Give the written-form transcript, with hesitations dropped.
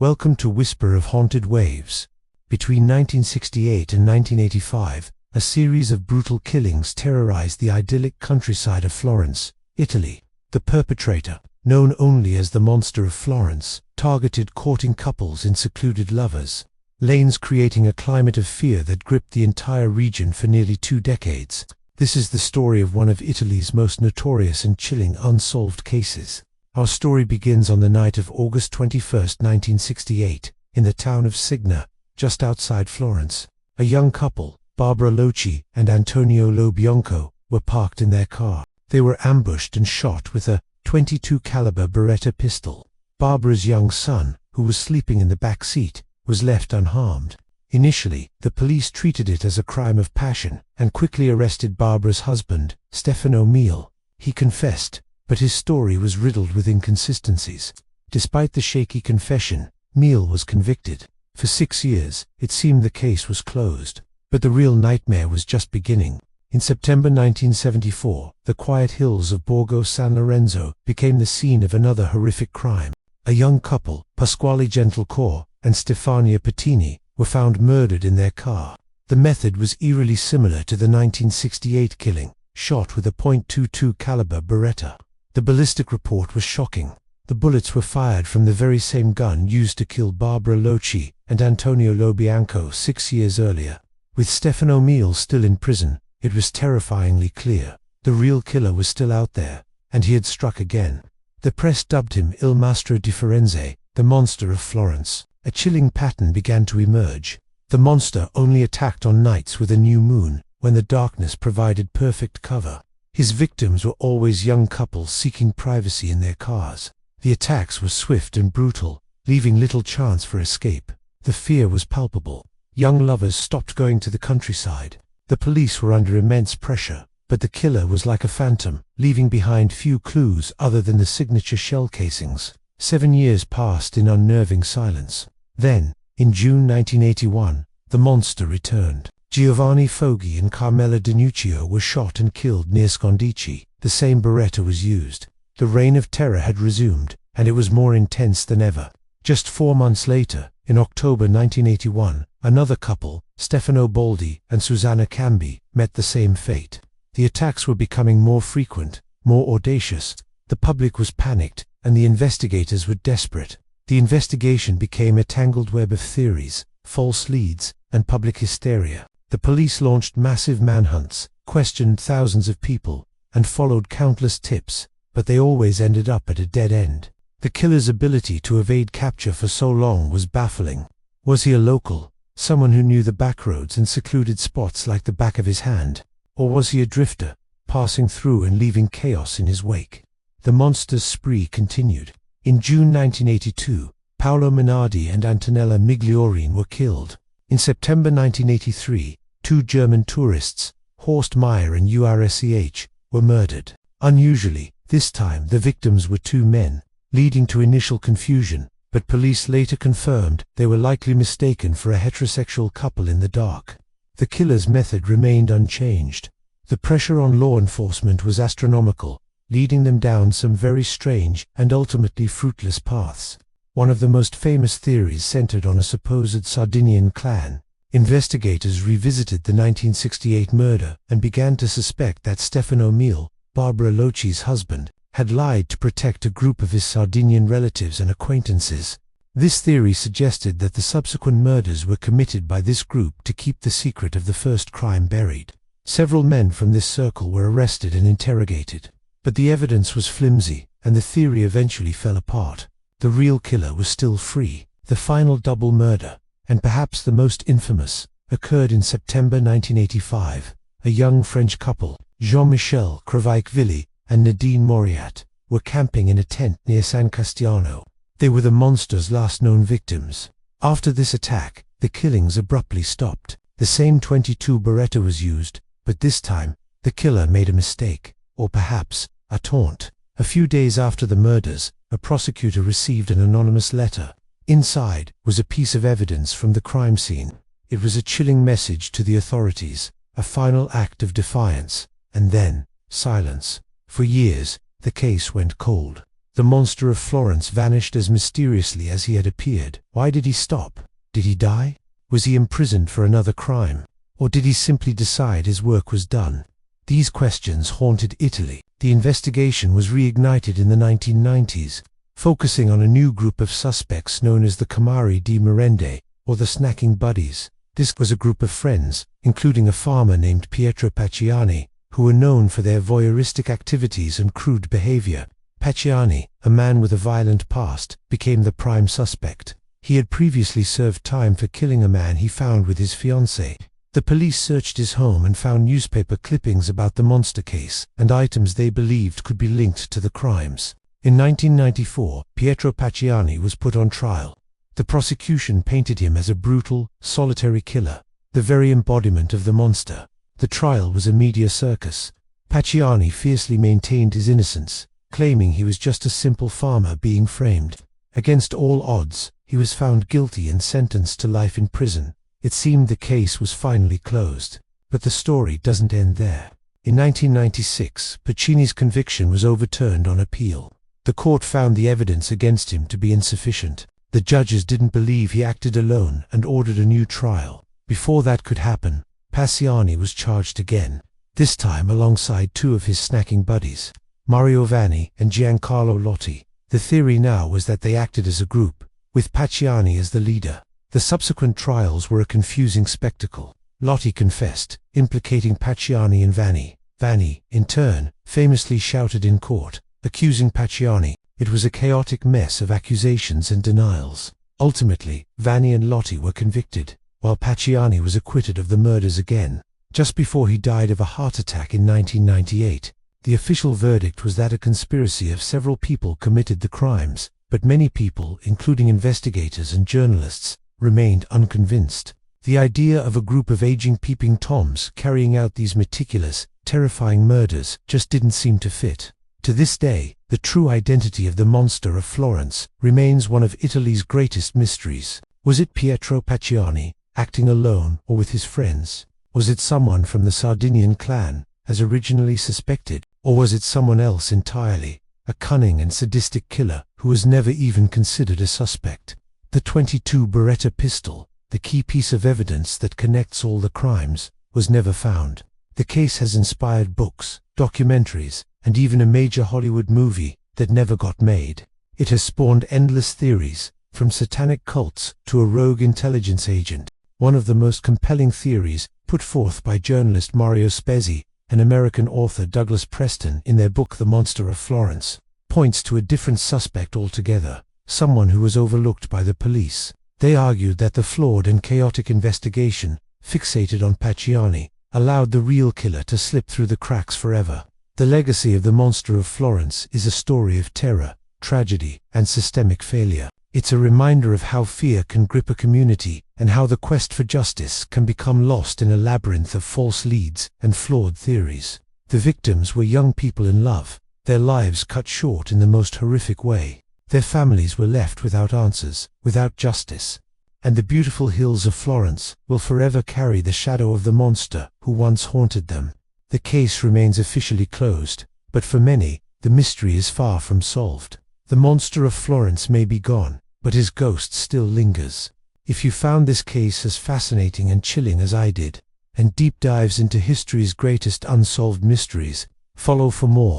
Welcome to Whisper of Haunted Waves. Between 1968 and 1985, a series of brutal killings terrorized the idyllic countryside of Florence, Italy. The perpetrator, known only as the Monster of Florence, targeted courting couples in secluded lovers' lanes, creating a climate of fear that gripped the entire region for nearly 2 decades. This is the story of one of Italy's most notorious and chilling unsolved cases. Our story begins on the night of August 21, 1968, in the town of Signa, just outside Florence. A young couple, Barbara Loci and Antonio Lo Bianco, were parked in their car. They were ambushed and shot with a .22 caliber Beretta pistol. Barbara's young son, who was sleeping in the back seat, was left unharmed. Initially, the police treated it as a crime of passion and quickly arrested Barbara's husband, Stefano Miele. He confessed, but his story was riddled with inconsistencies. Despite the shaky confession, Miele was convicted. For 6 years, it seemed the case was closed. But the real nightmare was just beginning. In September 1974, the quiet hills of Borgo San Lorenzo became the scene of another horrific crime. A young couple, Pasquale Gentlecore and Stefania Pettini, were found murdered in their car. The method was eerily similar to the 1968 killing, shot with a .22 caliber Beretta. The ballistic report was shocking. The bullets were fired from the very same gun used to kill Barbara Loci and Antonio Lo Bianco 6 years earlier. With Stefano Miele still in prison, it was terrifyingly clear. The real killer was still out there, and he had struck again. The press dubbed him Il Mostro di Firenze, the Monster of Florence. A chilling pattern began to emerge. The monster only attacked on nights with a new moon, when the darkness provided perfect cover. His victims were always young couples seeking privacy in their cars. The attacks were swift and brutal, leaving little chance for escape. The fear was palpable. Young lovers stopped going to the countryside. The police were under immense pressure, but the killer was like a phantom, leaving behind few clues other than the signature shell casings. 7 years passed in unnerving silence. Then, in June 1981, the monster returned. Giovanni Foghi and Carmela Danuccio were shot and killed near Scondici. The same Beretta was used. The reign of terror had resumed, and it was more intense than ever. Just 4 months later, in October 1981, another couple, Stefano Boldi and Susanna Cambi, met the same fate. The attacks were becoming more frequent, more audacious. The public was panicked, and the investigators were desperate. The investigation became a tangled web of theories, false leads, and public hysteria. The police launched massive manhunts, questioned thousands of people, and followed countless tips, but they always ended up at a dead end. The killer's ability to evade capture for so long was baffling. Was he a local, someone who knew the backroads and secluded spots like the back of his hand? Or was he a drifter, passing through and leaving chaos in his wake? The monster's spree continued. In June 1982, Paolo Minardi and Antonella Migliorin were killed. In September 1983, 2 German tourists, Horst Meyer and URSEH, were murdered. Unusually, this time the victims were 2 men, leading to initial confusion, but police later confirmed they were likely mistaken for a heterosexual couple in the dark. The killer's method remained unchanged. The pressure on law enforcement was astronomical, leading them down some very strange and ultimately fruitless paths. One of the most famous theories centered on a supposed Sardinian clan. Investigators revisited the 1968 murder and began to suspect that Stefano Miele, Barbara Loci's husband, had lied to protect a group of his Sardinian relatives and acquaintances. This theory suggested that the subsequent murders were committed by this group to keep the secret of the first crime buried. Several men from this circle were arrested and interrogated. But the evidence was flimsy, and the theory eventually fell apart. The real killer was still free. The final double murder, and perhaps the most infamous, occurred in September 1985. A young French couple, Jean-Michel Crevaille and Nadine Moriat, were camping in a tent near San Castiano. They were the monster's last known victims. After this attack, the killings abruptly stopped. The same .22 Beretta was used, but this time, the killer made a mistake, or perhaps a taunt. A few days after the murders, a prosecutor received an anonymous letter. Inside was a piece of evidence from the crime scene. It was a chilling message to the authorities, a final act of defiance, and then silence. For years, the case went cold. The monster of Florence vanished as mysteriously as he had appeared. Why did he stop? Did he die? Was he imprisoned for another crime? Or did he simply decide his work was done? These questions haunted Italy. The investigation was reignited in the 1990s, focusing on a new group of suspects known as the Camari di Merende, or the Snacking Buddies. This was a group of friends, including a farmer named Pietro Pacciani, who were known for their voyeuristic activities and crude behavior. Pacciani, a man with a violent past, became the prime suspect. He had previously served time for killing a man he found with his fiancée. The police searched his home and found newspaper clippings about the monster case and items they believed could be linked to the crimes. In 1994, Pietro Pacciani was put on trial. The prosecution painted him as a brutal, solitary killer, the very embodiment of the monster. The trial was a media circus. Pacciani fiercely maintained his innocence, claiming he was just a simple farmer being framed. Against all odds, he was found guilty and sentenced to life in prison. It seemed the case was finally closed. But the story doesn't end there. In 1996, Pacciani's conviction was overturned on appeal. The court found the evidence against him to be insufficient. The judges didn't believe he acted alone and ordered a new trial. Before that could happen, Pacciani was charged again, this time alongside two of his snacking buddies, Mario Vanni and Giancarlo Lotti. The theory now was that they acted as a group, with Pacciani as the leader. The subsequent trials were a confusing spectacle. Lotti confessed, implicating Pacciani and Vanni. Vanni, in turn, famously shouted in court, accusing Pacciani. It was a chaotic mess of accusations and denials. Ultimately, Vanni and Lotti were convicted, while Pacciani was acquitted of the murders again. Just before he died of a heart attack in 1998, the official verdict was that a conspiracy of several people committed the crimes, but many people, including investigators and journalists, remained unconvinced. The idea of a group of aging peeping toms carrying out these meticulous, terrifying murders just didn't seem to fit. To this day, the true identity of the Monster of Florence remains one of Italy's greatest mysteries. Was it Pietro Pacciani, acting alone or with his friends? Was it someone from the Sardinian clan, as originally suspected? Or was it someone else entirely, a cunning and sadistic killer who was never even considered a suspect? The .22 Beretta pistol, the key piece of evidence that connects all the crimes, was never found. The case has inspired books, documentaries, and even a major Hollywood movie that never got made. It has spawned endless theories, from satanic cults to a rogue intelligence agent. One of the most compelling theories, put forth by journalist Mario Spezzi and American author Douglas Preston in their book The Monster of Florence, points to a different suspect altogether, someone who was overlooked by the police. They argued that the flawed and chaotic investigation, fixated on Pacciani, allowed the real killer to slip through the cracks forever. The legacy of the Monster of Florence is a story of terror, tragedy, and systemic failure. It's a reminder of how fear can grip a community and how the quest for justice can become lost in a labyrinth of false leads and flawed theories. The victims were young people in love, their lives cut short in the most horrific way. Their families were left without answers, without justice. And the beautiful hills of Florence will forever carry the shadow of the monster who once haunted them. The case remains officially closed, but for many, the mystery is far from solved. The Monster of Florence may be gone, but his ghost still lingers. If you found this case as fascinating and chilling as I did, and deep dives into history's greatest unsolved mysteries, follow for more.